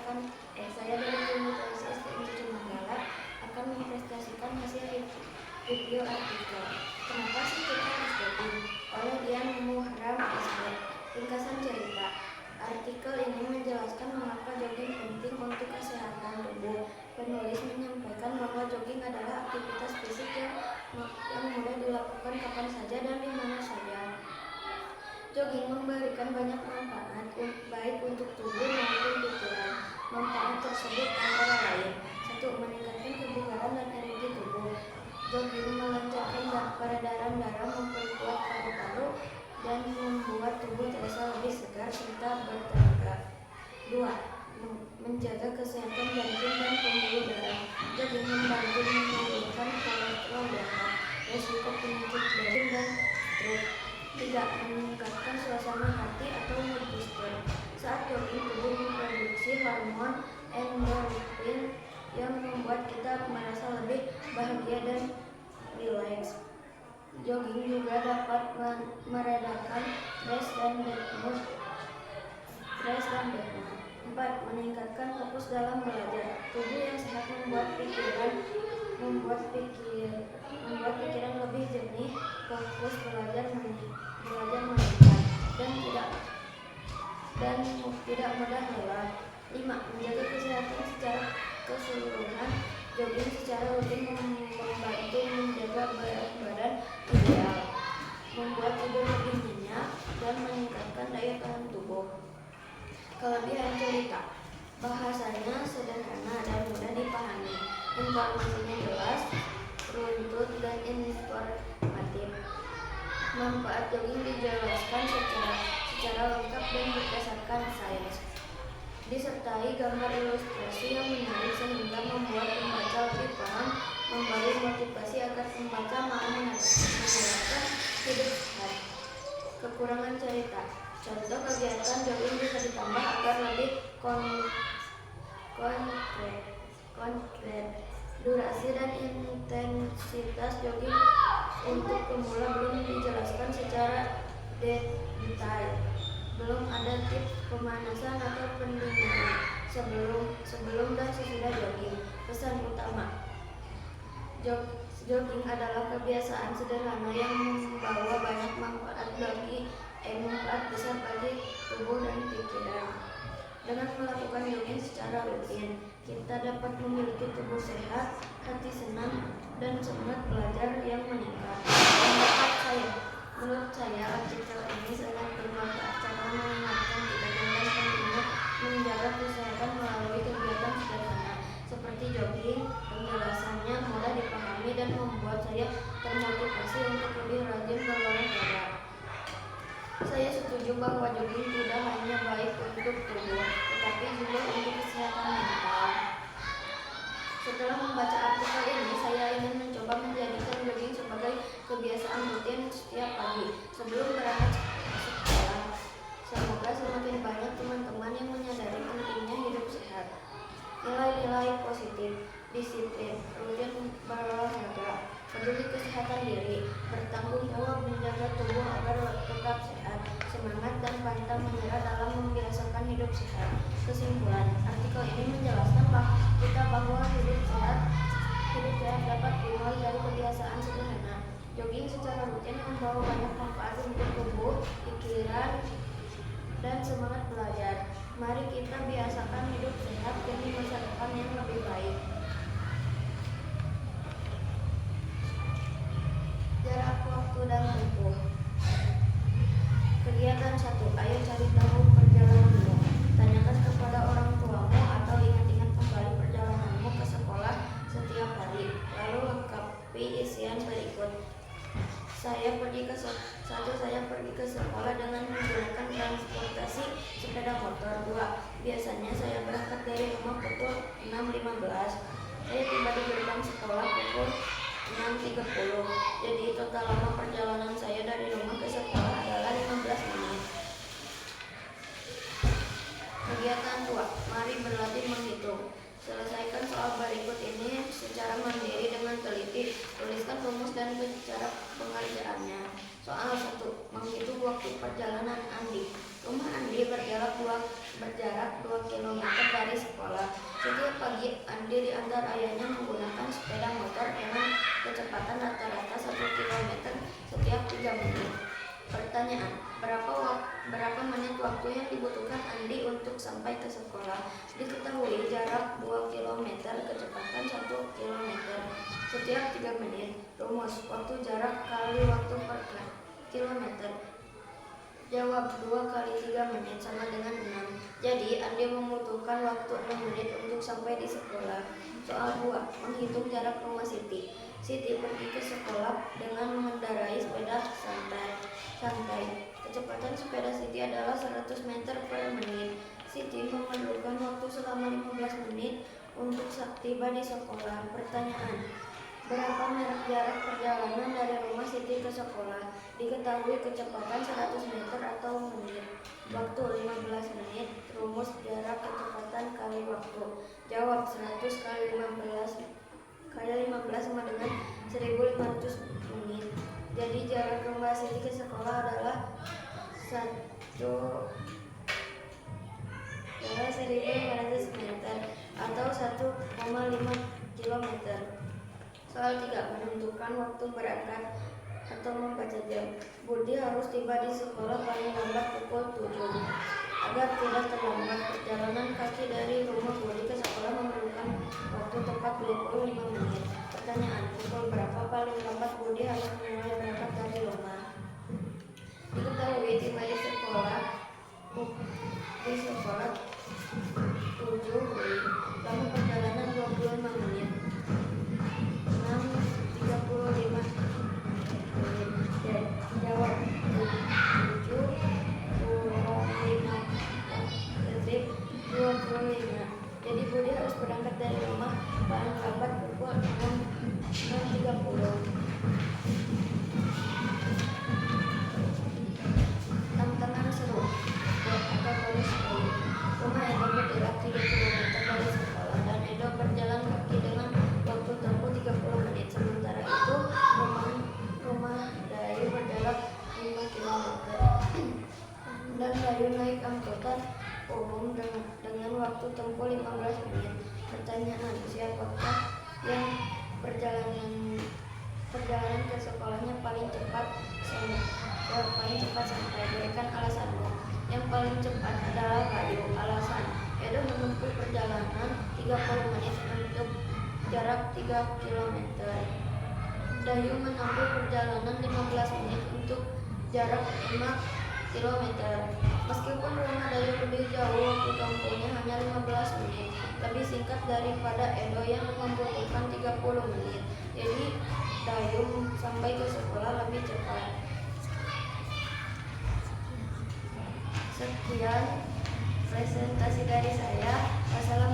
saya dari tim literasi STM Cucu Manggala akan mempresentasikan hasil review artikel. Kenapa sih kita harus jogging? Oleh Dian Muhram SD. Ringkasan cerita. Artikel ini menjelaskan mengapa jogging penting untuk kesehatan tubuh. Penulis menyampaikan bahwa jogging adalah aktivitas fisik yang mudah dilakukan kapan saja dan di mana saja. Jogging memberikan banyak manfaat, baik untuk tubuh maupun pikiran. Manfaat tersebut antara lain: 1. Meningkatkan kebugaran dan energi tubuh. Jogging melancarkan peredaran darah, memperkuat paru-paru, dan membuat tubuh terasa lebih segar serta bertenaga. 2. Menjaga kesehatan jantung dan pembuluh darah. Jogging membantu menurunkan kolesterol darah, resiko penyakit jantung dan stroke. 3. Meningkatkan suasana hati atau mood booster. Saat jogging, tubuh memproduksi hormon endorfin yang membuat kita merasa lebih bahagia dan rileks. Jogging juga dapat meredakan stres dan bad mood. 4. Meningkatkan fokus dalam belajar. Tubuh yang sehat membuat pikiran lebih jernih, fokus belajar meningkat, dan tidak mudah lelah. 5. Menjaga kesehatan secara keseluruhan. Jogging secara rutin membantu menjaga berat badan ideal, membuat tidur lebih nyenyak, dan meningkatkan daya tahan tubuh. Kelebihan cerita. Bahasanya sederhana dan mudah dipahami. Informasinya jelas, runtut, dan informatif. Manfaat jogging dijelaskan secara lengkap dan berdasarkan sains. Disertai gambar ilustrasi yang menarik sehingga membuat pembaca lebih paham, memberi motivasi agar pembaca mau menerapkan hidup sehat. Kekurangan cerita. Contoh kegiatan jogging bisa ditambah agar lebih konkret. Durasi dan intensitas jogging untuk pemula belum dijelaskan secara detail. Belum ada tips pemanasan atau pendinginan sebelum dan sesudah jogging. Pesan utama: jogging adalah kebiasaan sederhana yang membawa banyak manfaat besar bagi tubuh dan pikiran. Dengan melakukan jogging secara rutin, kita dapat memiliki tubuh sehat, hati senang, dan semangat belajar yang meningkat. Menurut saya, artikel ini sangat bermanfaat karena mengingatkan kita tentang pentingnya menjaga kesehatan melalui kegiatan sederhana seperti jogging. Penjelasannya mudah dipahami dan membuat saya termotivasi untuk lebih rajin berolahraga. Saya setuju bahwa jogging tidak hanya baik untuk tubuh, tetapi juga untuk kesehatan mental. Setelah membaca artikel ini, saya ingin mencoba menjadikan jogging sebagai kebiasaan rutin setiap pagi sebelum berangkat sekolah. Semoga semakin banyak teman-teman yang menyadari pentingnya hidup sehat. Nilai-nilai positif: disiplin, rutin berolahraga, peduli kesehatan diri, bertanggung jawab menjaga tubuh agar tetap sehat, semangat dan pantang menyerah dalam membiasakan hidup sehat. Kesimpulan, artikel ini menjelaskan bahwa hidup sehat dapat dimulai dari kebiasaan sederhana. Jogging secara rutin membawa banyak manfaat untuk tubuh, pikiran, dan semangat belajar. Mari kita biasakan hidup sehat demi masa depan yang lebih baik. Jarak waktu dan tempuh. Kegiatan 1. Ayo cari tahu perjalananmu. Tanyakan kepada orang tuamu atau ingat-ingat kembali perjalananmu ke sekolah setiap hari. Lalu lengkapi isian berikut. Saya pergi ke sekolah dengan menggunakan transportasi sepeda motor. 2. Biasanya saya berangkat dari rumah pukul 6.15. Saya tiba di gerbang sekolah pukul 6.30. Jadi total lama perjalanan saya dari rumah ke sekolah adalah 15 menit. Kegiatan 2. Mari berlatih menghitung. Selesaikan soal berikut ini secara mandiri dengan teliti. Tuliskan rumus dan cara pengerjaannya. Soal 1. Menghitung waktu perjalanan Andi. Rumah Andi berjarak 2 kilometer dari sekolah. Setiap pagi Andi diantar ayahnya menggunakan sepeda motor dengan kecepatan rata-rata 1 kilometer setiap 3 menit. Pertanyaan, berapa menit waktu yang dibutuhkan Andi untuk sampai ke sekolah? Diketahui jarak 2 kilometer, kecepatan 1 kilometer setiap 3 menit. Rumus, waktu jarak kali waktu per kilometer. Jawab, 2 kali 3 menit sama dengan 6. Jadi, Andi membutuhkan waktu 6 menit untuk sampai di sekolah. Soal 2, menghitung jarak rumah Siti. Siti pergi ke sekolah dengan mengendarai sepeda santai. Kecepatan sepeda Siti adalah 100 meter per menit. Siti memerlukan waktu selama 15 menit untuk tiba di sekolah. Pertanyaan, berapa jarak perjalanan dari rumah Siti ke sekolah? Diketahui kecepatan 100 meter atau menit. Waktu 15 menit. Rumus jarak kecepatan kali waktu. Jawab, 100 kali 15 sama dengan 1500 menit. Jadi jarak rumah Siti ke sekolah adalah 1500 meter atau 1,5 kilometer. Soal 3, menentukan waktu berangkat atau membaca jam. Budi harus tiba di sekolah paling lambat pukul 7. Agar tidak terlambat, perjalanan kaki dari rumah Budi ke sekolah memerlukan waktu tepat 25 menit. Pertanyaan, pukul berapa paling lambat Budi harus mulai berangkat dari rumah? Diketahui tiba di sekolah 7 Juli, lalu perjalanan 25 menit. 6.35 menit. Jawab, 7.25. Jadi Budi harus berangkat dari rumah paling lambat pukul 6.30. Tantangan seru buat kategori 10. Rumah Edo berjarak 3 km dari sekolah dan Edo berjalan kaki dengan waktu tempuh 30 menit. Sementara itu rumah Dayu berjarak 5 km dan Dayu naik angkutan umum dengan waktu tempuh 15 menit. Pertanyaan, siapakah yang perjalanan ke sekolahnya paling cepat sampai? Berikan alasanmu. Yang paling cepat adalah Dayu. Alasan, Edo menempuh perjalanan 30 menit untuk jarak 3 km. Dayu menempuh perjalanan 15 menit untuk jarak 5 km. Meskipun rumah Dayu lebih jauh, waktu tempuhnya hanya 15 menit, lebih singkat daripada Edo yang membutuhkan 30 menit. Jadi Dayu sampai ke sekolah lebih cepat. Sekian presentasi dari saya. Wassalamualaikum.